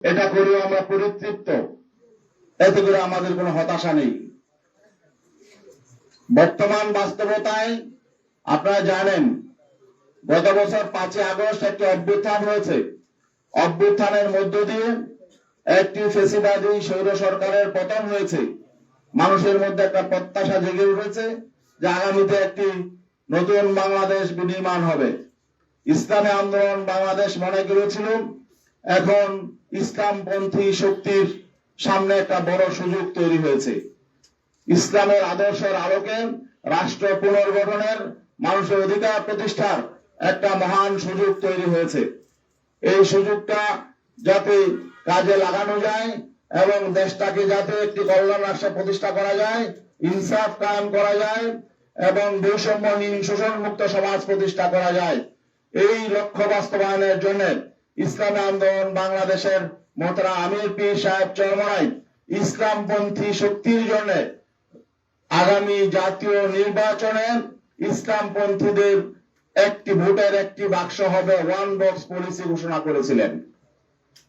এটা করেও আমরা পরিতৃপ্ত, এতে করে আমাদের কোনো হতাশা নেই। বর্তমান বাস্তবতায় আপনারা জানেন, গত বছর 5ই আগস্ট একটি অভ্যুত্থান হয়েছে। অভ্যুত্থানের মধ্য দিয়ে একটি ফ্যাসিবাদী স্বৈর সরকারের পতন হয়েছে। মানুষের মধ্যে একটা প্রত্যাশা জেগে উঠেছে যে আগামীতে একটি নতুন বাংলাদেশ বিনির্মাণ হবে। ইসলামী আন্দোলন বাংলাদেশ মনে করেছিল এখন ইসলামপন্থী শক্তির সামনে একটা বড় সুযোগ তৈরি হয়েছে। ইসলামের আদর্শের আলোকে রাষ্ট্র পুনর্গঠনের, মানুষের অধিকার প্রতিষ্ঠার একটা মহান সুযোগ তৈরি হয়েছে। এই সুযোগটা যাতে কাজে লাগানো যায় এবং দেশটাকে যাতে একটি কল্যাণ রাষ্ট্র প্রতিষ্ঠা করা যায়, ইনসাফ কায়েম করা যায় এবং বৈষম্যহীন শোষণ মুক্ত সমাজ প্রতিষ্ঠা করা যায়, এই লক্ষ্য বাস্তবায়নের জন্য ইসলামী আন্দোলন বাংলাদেশের মোহতারাম আমির পীর সাহেব চরমনাই ইসলামপন্থী শক্তির জন্য আগামী জাতীয় নির্বাচনে ইসলামপন্থীদের একটি ভোটের একটি বাক্স হবে, ওয়ান বক্স পলিসি ঘোষণা করেছিলেন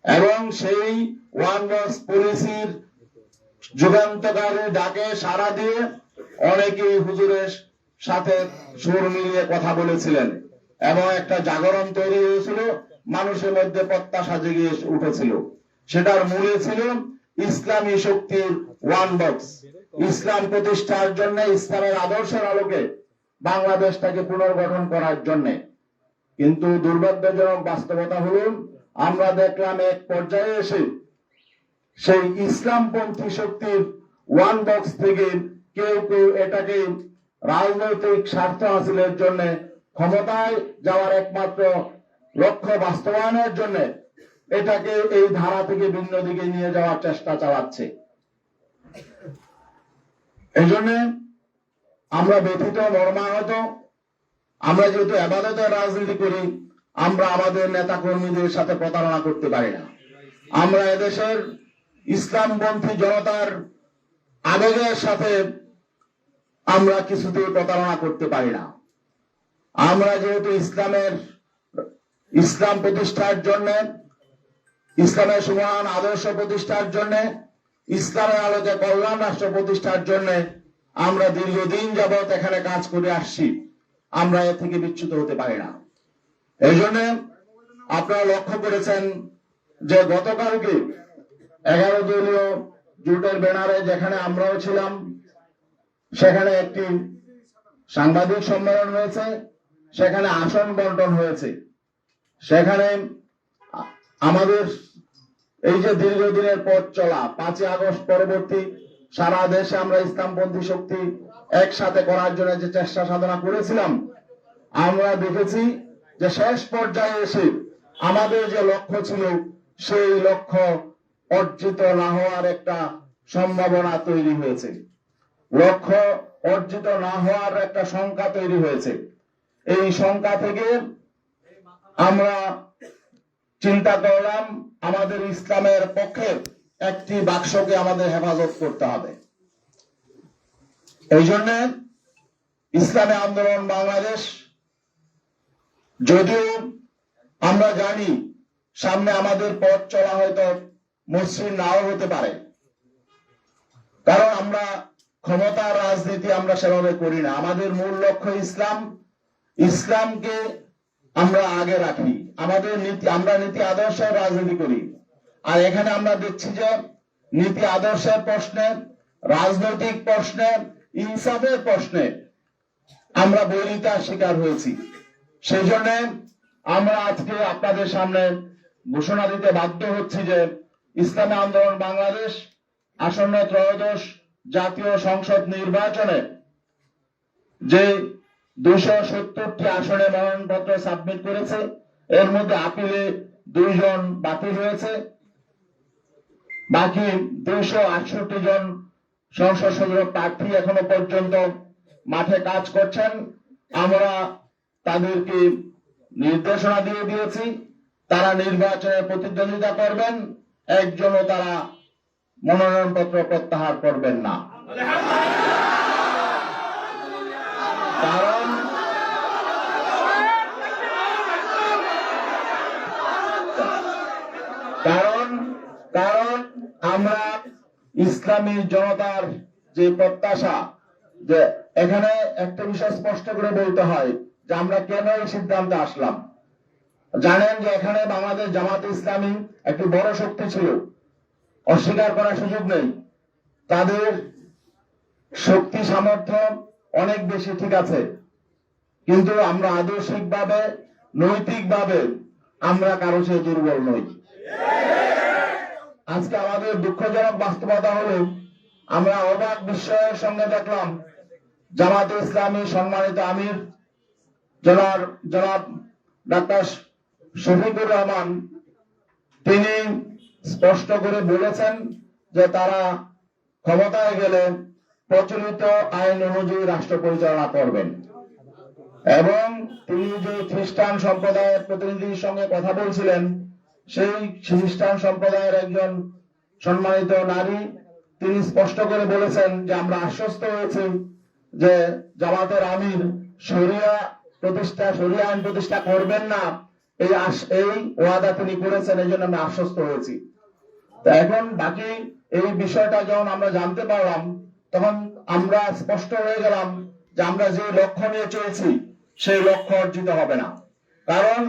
এবং সেই ওয়ান বক্স পলিসির যুগান্তকারী ডাকে সাড়া দিয়ে অনেকেই হুজুরের সাথে সুর মিলিয়ে কথা বলেছিলেন এবং একটা জাগরণ তৈরি হয়েছিল, মানুষের মধ্যে প্রত্যাশা জেগে উঠেছিল। সেটার মূলে ছিল ইসলামী শক্তির ওয়ান বক্স, ইসলাম প্রতিষ্ঠার জন্য, ইসলামের আদর্শের আলোকে বাংলাদেশটাকে পুনর্গঠন করার জন্য। কিন্তু দুর্ভাগ্যজনক বাস্তবতা হলো আমরা দেখলাম এক পর্যায়ে এসে সেই ইসলামপন্থী শক্তির ওয়ান বক্স থেকে কেউ কেউ এটাকে রাজনৈতিক স্বার্থ হাসিলের জন্য, ক্ষমতায় যাওয়ার একমাত্র লক্ষ্য বাস্তবায়নের জন্য এটাকে এই ধারা থেকে ভিন্ন দিকে নিয়ে যাওয়ার চেষ্টা চালাচ্ছে। এই জন্য আমরা ব্যথিত, মর্মাহত। আমরা যেহেতু ইবাদতের রাজনীতি করি, আমরা আমাদের নেতা কর্মীদের সাথে প্রতারণা করতে পারি না। আমরা এদেশের ইসলামপন্থী জনতার আবেগের সাথে আমরা কিছুতেই প্রতারণা করতে পারি না। আমরা যেহেতু ইসলাম প্রতিষ্ঠার জন্য, ইসলামের সমান আদর্শ প্রতিষ্ঠার জন্য, ইসলামের আলোকে কল্যাণ রাষ্ট্র প্রতিষ্ঠার জন্য আমরা দীর্ঘদিন যাবৎ এখানে কাজ করে আসছি, আমরা এ থেকে বিচ্যুত হতে পারি না। এই জন্য আপনারা লক্ষ্য করেছেন যে গতকালকে 11 দলীয় জোটের ব্যানারে যেখানে আমরাও ছিলাম, সেখানে একটি সাংবাদিক সম্মেলন হয়েছে, সেখানে আসন বন্টন হয়েছে। সেখানে আমাদের এই যে দীর্ঘদিনের পথ চলা, 5ই আগস্ট পরবর্তী সারা দেশে আমরা ইসলামপন্থী শক্তি একসাথে করার জন্য যে চেষ্টা সাধনা করেছিলাম, আমরা দেখেছি যে শেষ পর্যায়ে এসে আমাদের যে লক্ষ্য ছিল সেই লক্ষ্য অর্জিত না হওয়ার একটা সম্ভাবনা তৈরি হয়েছে, লক্ষ্য অর্জিত না হওয়ার একটা শঙ্কা তৈরি হয়েছে। এই শঙ্কা থেকে আমরা চিন্তা করলাম আমাদের ইসলামের পক্ষে একটি বাক্সকে আমাদের হেফাজত করতে হবে। এই জন্য ইসলামী আন্দোলন বাংলাদেশ, যদিও আমরা জানি সামনে আমাদের পথ চলা হয়তো মসৃণ নাও হতে পারে, কারণ আমরা ক্ষমতার রাজনীতি আমরা সেভাবে করি না। আমাদের মূল লক্ষ্য ইসলাম, ইসলামকে আমরা আগে রাখি, আমাদের নীতি, আমরা নীতি আদর্শের রাজনীতি করি। আর এখানে আমরা দেখছি যে নীতি আদর্শের প্রশ্নে, রাজনৈতিক প্রশ্নে, ইনসাফের প্রশ্নে আমরা বৈরিতার শিকার হয়েছি। সেই জন্য আমরা আজকে আপনাদের সামনে ঘোষণা দিতে বাধ্য হচ্ছি যে ইসলামী আন্দোলন বাংলাদেশ আসন্ন ত্রয়োদশ জাতীয় সংসদ নির্বাচনে যে 270টি আসনে মনোনয়নপত্র সাবমিট করেছে, এর মধ্যে আপিলে 2 জন বাতিল হয়েছে, বাকি 268 জন সংসদ সদস্য প্রার্থী এখনো পর্যন্ত মাঠে কাজ করছেন। আমরা তাদেরকে নির্দেশনা দিয়ে দিয়েছি, তারা নির্বাচনে প্রতিদ্বন্দ্বিতা করবেন, একজনও তারা মনোনয়নপত্র প্রত্যাহার করবেন না। কারণ ইসলামী জনতার যে প্রত্যাশা, যে এখানে একটা বিষয় স্পষ্ট করে বলতে হয় যে আমরা কেন এই সিদ্ধান্তে আসলাম। জানেন যে এখানে বাংলাদেশ জামাত ইসলামী একটি বড় শক্তি ছিল, অস্বীকার করার সুযোগ নেই। তাদের শক্তি সামর্থ্য অনেক বেশি, ঠিক আছে, কিন্তু আমরা আদর্শিকভাবে নৈতিকভাবে আমরা কারো চেয়ে দুর্বল নই। আজকে আমাদের দুঃখজনক বাস্তবতা হলো আমরা অবাক বিস্ময়ের সঙ্গে দেখলাম জামাতে ইসলামী সম্মানিত আমির জনাব ডাক্তার শফিকুর রহমান, তিনি স্পষ্ট করে বলেছেন যে তারা ক্ষমতায় গেলে প্রচলিত আইন অনুযায়ী রাষ্ট্র পরিচালনা করবেন। এবং তিনি যে খ্রিস্টান সম্প্রদায়ের প্রতিনিধির সঙ্গে কথা বলছিলেন, সেই খ্রিস্টান সম্প্রদায়ের একজন সম্মানিত নারী, তিনি স্পষ্ট করে বলেছেন যে আমরা আশ্বস্ত হয়েছি যে জামাতের আমির শরিয়া আইন প্রতিষ্ঠা করবেন না, এই ওয়াদা তিনি করেছেন, এই জন্য আমরা আশ্বস্ত হয়েছি। তো এখন বাকি এই বিষয়টা যখন আমরা জানতে পারলাম, তখন আমরা স্পষ্ট হয়ে গেলাম যে আমরা যে লক্ষ্য নিয়ে চলছি সেই লক্ষ্য অর্জিত হবে না। কারণ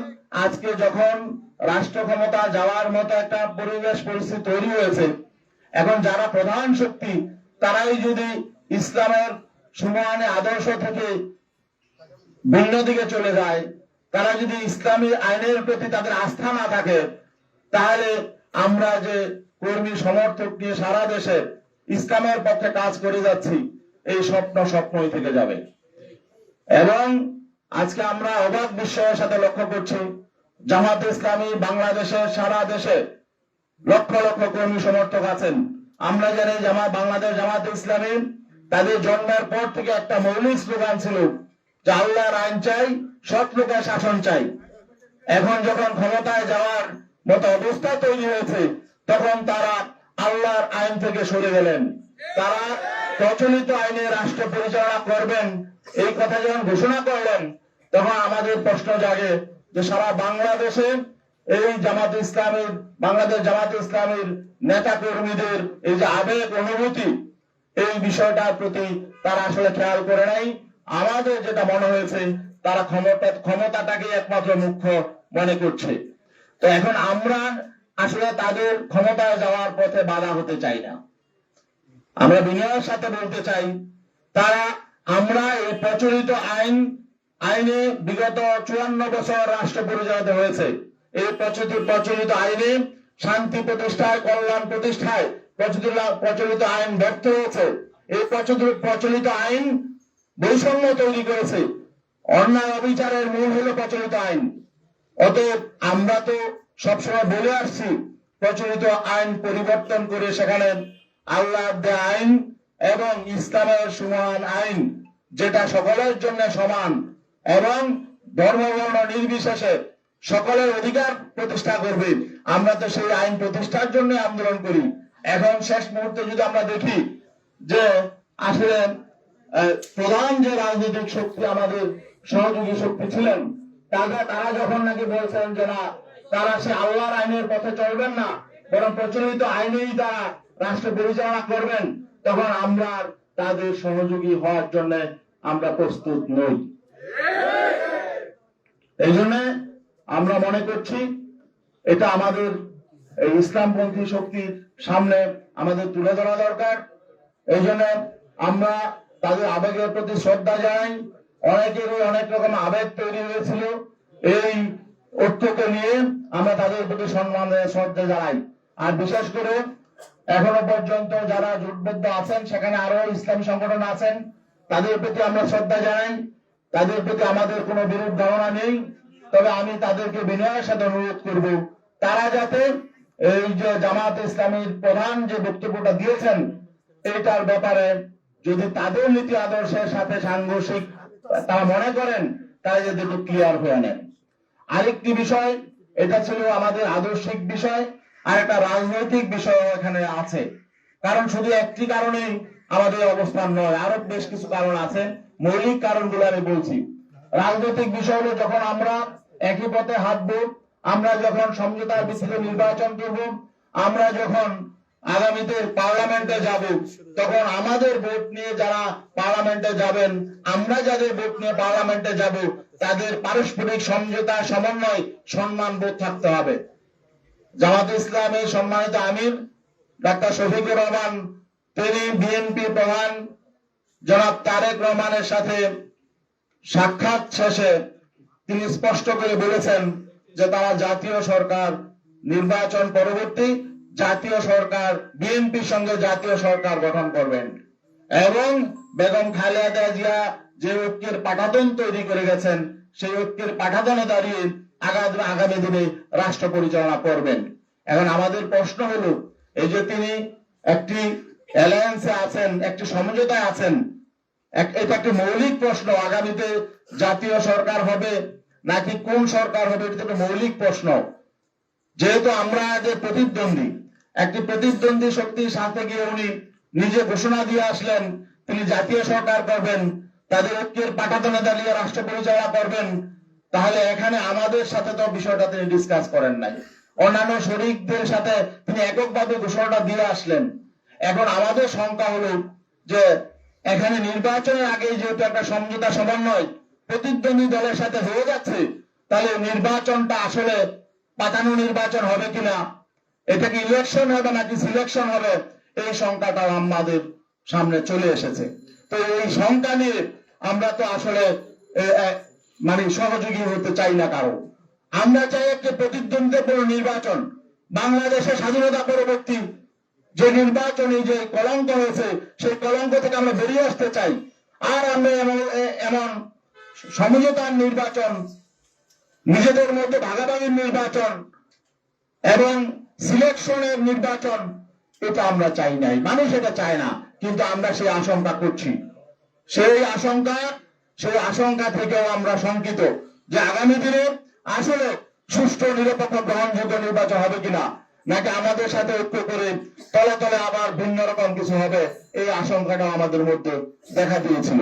আজকে যখন রাষ্ট্র ক্ষমতা যাওয়ার মতো একটা পরিবেশ পরিস্থিতি তৈরি হয়েছে, এখন যারা প্রধান শক্তি তারাই যদি ইসলামের সুমহানে আদর্শ থেকে ভিন্ন দিকে চলে যায়, তারা যদি ইসলামী আইনের প্রতি তাদের আস্থা না থাকে, তাহলে আমরা যে কর্মী সমর্থক নিয়ে সারা দেশে ইসলামের পক্ষে কাজ করে যাচ্ছি, এই স্বপ্নই থেকে যাবে। এবং আজকে আমরা অবাক বিস্ময়ের সাথে লক্ষ্য করছি জামাতে ইসলামী বাংলাদেশের সারা দেশে লক্ষ লক্ষ কর্মী সমর্থক আছেন। আমরা জানি বাংলাদেশ জামাতে ইসলামী তাদের জন্মের পর থেকে একটা মৌলিক স্লোগান ছিল যে আল্লাহর আইন চাই, সৎ লোকের শাসন চাই। এখন যখন ক্ষমতায় যাওয়ার মতো অবস্থা তৈরি হয়েছে, তখন তারা আল্লাহর আইন থেকে সরে গেলেন। তারা প্রচলিত আইনে রাষ্ট্র পরিচালনা করবেন এই কথা যখন ঘোষণা করলেন, তখন আমাদের প্রশ্ন জাগে যে সারা বাংলাদেশে এই জামাত ইসলামীর বাংলাদেশ জামাত ইসলামীর নেতা কর্মীদের এই যে আবেগ অনুভূতি, এই বিষয়টার প্রতি তারা আসলে খেয়াল করে নাই। আমাদের যেটা মনে হয়েছে তারা ক্ষমতাটাকে একমাত্র মুখ্য মনে করছে। তো এখন আমরা আসলে তাদের ক্ষমতায় যাওয়ার পথে বাধা হতে চাই না। আমরা বিনয়ের সাথে বলতে চাই, আমরা এই প্রচলিত আইনে বিগত 54 বছর রাষ্ট্র পরিচালিত হয়েছে। এই প্রচলিত আইনে শান্তি প্রতিষ্ঠায়, কল্যাণ প্রতিষ্ঠায় প্রচলিত আইন ব্যর্থ হয়েছে। এই প্রচলিত আইন বৈষম্য তৈরি করেছে। অন্যায় অবিচারের মূল হলো প্রচলিত আইন। অতএব আমরা তো সবসময় বলে আসছি প্রচলিত আইন পরিবর্তন করে সেখানে আল্লাহর দেয়া আইন এবং ইসলামের সমান আইন, যেটা সকলের জন্য সমান এবং ধর্মবর্ণ নির্বিশেষে সকলের অধিকার প্রতিষ্ঠা করবে, আমরা তো সেই আইন প্রতিষ্ঠার জন্য আন্দোলন করি। এখন শেষ মুহূর্তে যদি আমরা দেখি যে আসলে প্রধান যে রাজনৈতিক শক্তি আমাদের সহযোগী শক্তি ছিলেন, তারা যখন নাকি বলছেন যে না, তারা সে আল্লাহর আইনের পথে চলবেন না, বরং প্রচলিত আইনেই তারা রাষ্ট্র পরিচালনা করবেন, তখন আমরা তাদের সহযোগী হওয়ার জন্য আমরা প্রস্তুত নই। এই জন্য আমরা মনে করছি এটা আমাদের এই ইসলামপন্থী শক্তির সামনে আমাদের তুলে ধরা দরকার। এই জন্য আমরা তাদের আবেগের প্রতি শ্রদ্ধা জানাই। অনেকেরই অনেক রকম আবেগ তৈরি হয়েছিল, এই ঐক্যকে নিয়ে আমরা তাদের প্রতি সম্মান শ্রদ্ধা জানাই। আর বিশেষ করে এখনো পর্যন্ত যারা জোটবদ্ধ আছেন, সেখানে আরো ইসলামী সংগঠন আছেন, তাদের প্রতি আমরা শ্রদ্ধা জানাই। তাদের প্রতি আমাদের কোনো বিরূপ ধারণা নেই। তবে আমি তাদেরকে বিনয়ের সাথে অনুরোধ করব, তারা যাতে এই যে জামাত ইসলামীর প্রধান যে বক্তব্যটা দিয়েছেন, এটার ব্যাপারে যদি তাদের নীতি আদর্শের সাথে সাংঘর্ষিক তারা মনে করেন, তারা যদি একটু ক্লিয়ার হয়ে নেন। আরেকটি বিষয়, এটা ছিল আমাদের আদর্শিক বিষয়, আর একটা রাজনৈতিক বিষয় এখানে আছে। কারণ শুধু একটি কারণেই আমাদের অবস্থান নয়, আরো বেশ কিছু কারণ আছে। মৌলিক কারণগুলো আমি বলছি। রাজনৈতিক বিষয় হলো যখন আমরা একই পথে হাঁটবো, আমরা যখন সমঝোতার ভিত্তিতে নির্বাচন করব, আমরা যখন আগামীতে পার্লামেন্টে যাব, তখন আমাদের ভোট নিয়ে যারা পার্লামেন্টে যাবেন, আমরা যাদের ভোট নিয়ে পার্লামেন্টে যাব, তাদের পারস্পরিক সমঝোতা, সমন্বয়, সম্মান বোধ থাকতে হবে। জামাতে ইসলামের সম্মানিত আমির ডাক্তার শফিকুর রহমান, তিনি বিএনপি প্রধান জনাব তারেক রহমানের সাথে সাক্ষাৎ শেষে তিনি স্পষ্ট করে বলেছেন যে তারা জাতীয় সরকার নির্বাচন পরবর্তী জাতীয় সরকার, বিএনপির সঙ্গে জাতীয় সরকার গঠন করবেন এবং বেগম খালেদা জিয়া যে ঐক্যের পাঠাতন তৈরি করে গেছেন, সেই ঐক্যের পাঠাতনে দাঁড়িয়ে আগামী দিনে রাষ্ট্র পরিচালনা করবেন। এখন আমাদের প্রশ্ন হলো, এই যে তিনি একটি অ্যালায়েন্সে আছেন, একটি সমঝোতায় আছেন, এটা একটি মৌলিক প্রশ্ন, আগামীতে জাতীয় সরকার হবে নাকি কোন সরকার হবে, এটা একটা মৌলিক প্রশ্ন। যেহেতু আমরা যে প্রতিদ্বন্দ্বী, একটি প্রতিদ্বন্দ্বী শক্তির সাথে গিয়ে উনি নিজে ঘোষণা দিয়ে আসলেন তিনি জাতীয় সরকার করবেন, তাদের ঐক্যের পাঠাতনে দাঁড়িয়ে রাষ্ট্র পরিচালনা করবেন, তাহলে এখানে আমাদের সাথে তো বিষয়টা তিনি ডিসকাস করেন নাই, অন্যান্য শরিকদের সাথে তিনি এককভাবে ঘোষণাটা দিয়ে আসলেন। এখন আমাদের শঙ্কা হলো যে এখানে নির্বাচনের আগে যেহেতু একটা সমঝোতা সমন্বয় প্রতিদ্বন্দ্বী দলের সাথে হয়ে যাচ্ছে, তাহলে নির্বাচনটা আসলে পাতানো নির্বাচন হবে কিনা, এটা কি ইলেকশন হবে নাকি সিলেকশন হবে, এই শঙ্কাটাও আমাদের সামনে চলে এসেছে। তো এই শঙ্কা নিয়ে আমরা তো আসলে মানে সহযোগী হতে চাই না কারো। আমরা চাই একটি প্রতিদ্বন্দ্বিতাপূর্ণ নির্বাচন। বাংলাদেশের স্বাধীনতা পরবর্তী যে নির্বাচনী যে কলঙ্ক হয়েছে, সেই কলঙ্ক থেকে আমরা বেরিয়ে আসতে চাই। আর আমরা এমন সমঝোতার নির্বাচন, নিজেদের মধ্যে ভাগাভাগির নির্বাচন এবং সিলেকশনের নির্বাচন, এটা আমরা চাই নাই, মানুষ এটা চায় না, কিন্তু আমরা সেই আশঙ্কা করছি। সেই আশঙ্কা থেকেও আমরা শঙ্কিত যে আগামী দিনে আসলে সুষ্ঠু, নিরপেক্ষ, গ্রহণযোগ্য নির্বাচন হবে কিনা, নাকি আমাদের সাথে ঐক্য করে তলে তলে আবার ভিন্ন রকম কিছু হবে, এই আশঙ্কাটাও আমাদের মধ্যে দেখা দিয়েছিল।